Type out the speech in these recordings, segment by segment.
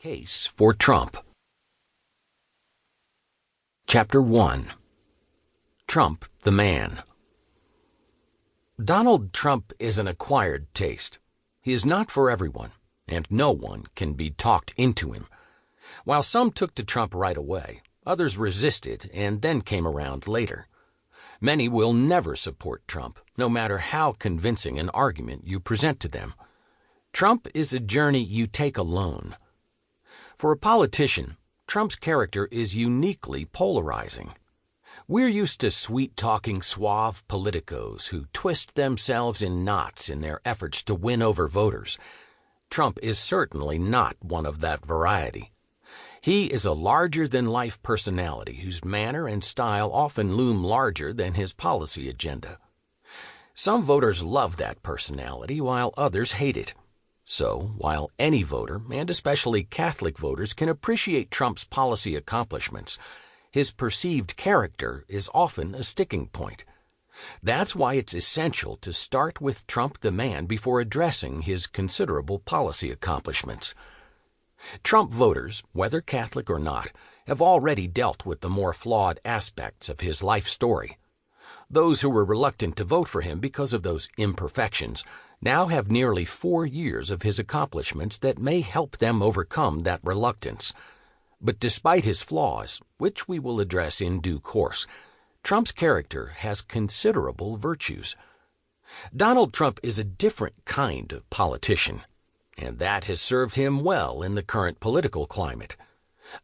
Case for Trump. Chapter 1. Trump the Man. Donald Trump is an acquired taste. He is not for everyone, and no one can be talked into him. While some took to Trump right away, others resisted and then came around later. Many will never support Trump, no matter how convincing an argument you present to them. Trump is a journey you take alone. For a politician, Trump's character is uniquely polarizing. We're used to sweet-talking, suave politicos who twist themselves in knots in their efforts to win over voters. Trump is certainly not one of that variety. He is a larger-than-life personality whose manner and style often loom larger than his policy agenda. Some voters love that personality while others hate it. So, while any voter, and especially Catholic voters, can appreciate Trump's policy accomplishments, his perceived character is often a sticking point. That's why it's essential to start with Trump the man before addressing his considerable policy accomplishments. Trump voters, whether Catholic or not, have already dealt with the more flawed aspects of his life story. Those who were reluctant to vote for him because of those imperfections now have nearly 4 years of his accomplishments that may help them overcome that reluctance. But despite his flaws, which we will address in due course, Trump's character has considerable virtues. Donald Trump is a different kind of politician, and that has served him well in the current political climate.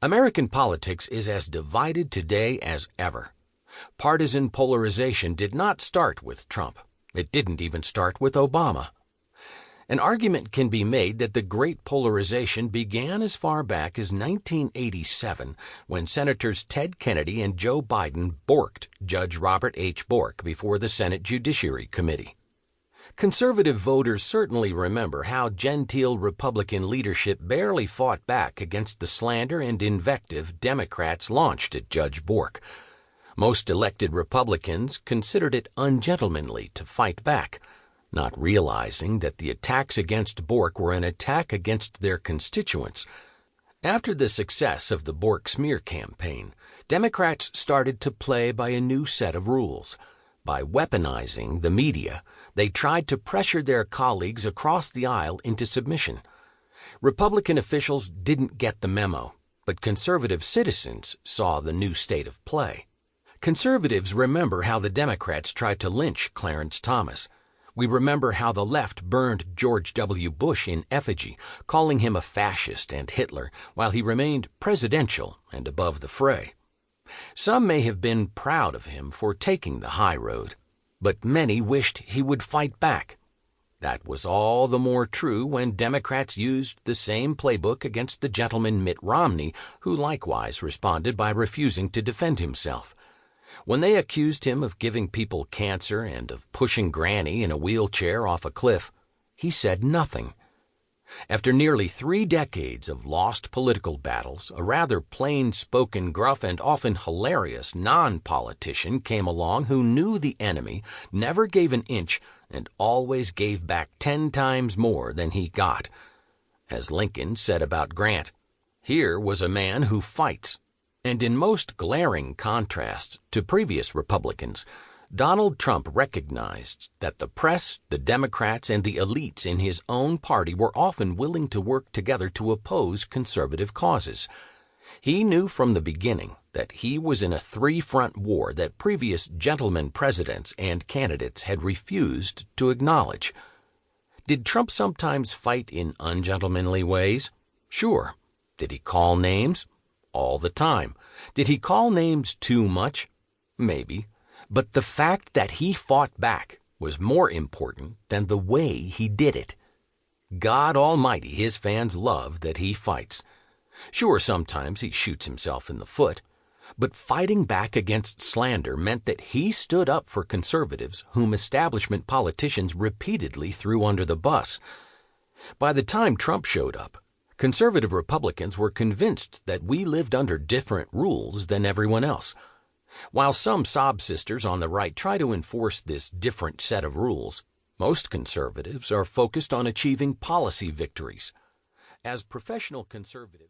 American politics is as divided today as ever. Partisan polarization did not start with Trump. It didn't even start with Obama. An argument can be made that the great polarization began as far back as 1987, when Senators Ted Kennedy and Joe Biden borked Judge Robert H. Bork before the Senate Judiciary Committee. Conservative voters certainly remember how genteel Republican leadership barely fought back against the slander and invective Democrats launched at Judge Bork. Most elected Republicans considered it ungentlemanly to fight back, not realizing that the attacks against Bork were an attack against their constituents. After the success of the Bork smear campaign, Democrats started to play by a new set of rules. By weaponizing the media, they tried to pressure their colleagues across the aisle into submission. Republican officials didn't get the memo, but conservative citizens saw the new state of play. Conservatives remember how the Democrats tried to lynch Clarence Thomas. We remember how the left burned George W. Bush in effigy, calling him a fascist and Hitler, while he remained presidential and above the fray. Some may have been proud of him for taking the high road, but many wished he would fight back. That was all the more true when Democrats used the same playbook against the gentleman Mitt Romney, who likewise responded by refusing to defend himself. When they accused him of giving people cancer and of pushing Granny in a wheelchair off a cliff, he said nothing. After nearly 3 decades of lost political battles, a rather plain-spoken, gruff, and often hilarious non-politician came along who knew the enemy, never gave an inch, and always gave back 10 times more than he got. As Lincoln said about Grant, here was a man who fights. And in most glaring contrast to previous Republicans, Donald Trump recognized that the press, the Democrats, and the elites in his own party were often willing to work together to oppose conservative causes. He knew from the beginning that he was in a 3-front war that previous gentlemen presidents and candidates had refused to acknowledge. Did Trump sometimes fight in ungentlemanly ways? Sure. Did he call names? All the time. Did he call names too much? Maybe. But the fact that he fought back was more important than the way he did it. God Almighty, his fans love that he fights. Sure, sometimes he shoots himself in the foot, but fighting back against slander meant that he stood up for conservatives whom establishment politicians repeatedly threw under the bus. By the time Trump showed up, conservative Republicans were convinced that we lived under different rules than everyone else. While some sob sisters on the right try to enforce this different set of rules, most conservatives are focused on achieving policy victories. As professional conservatives,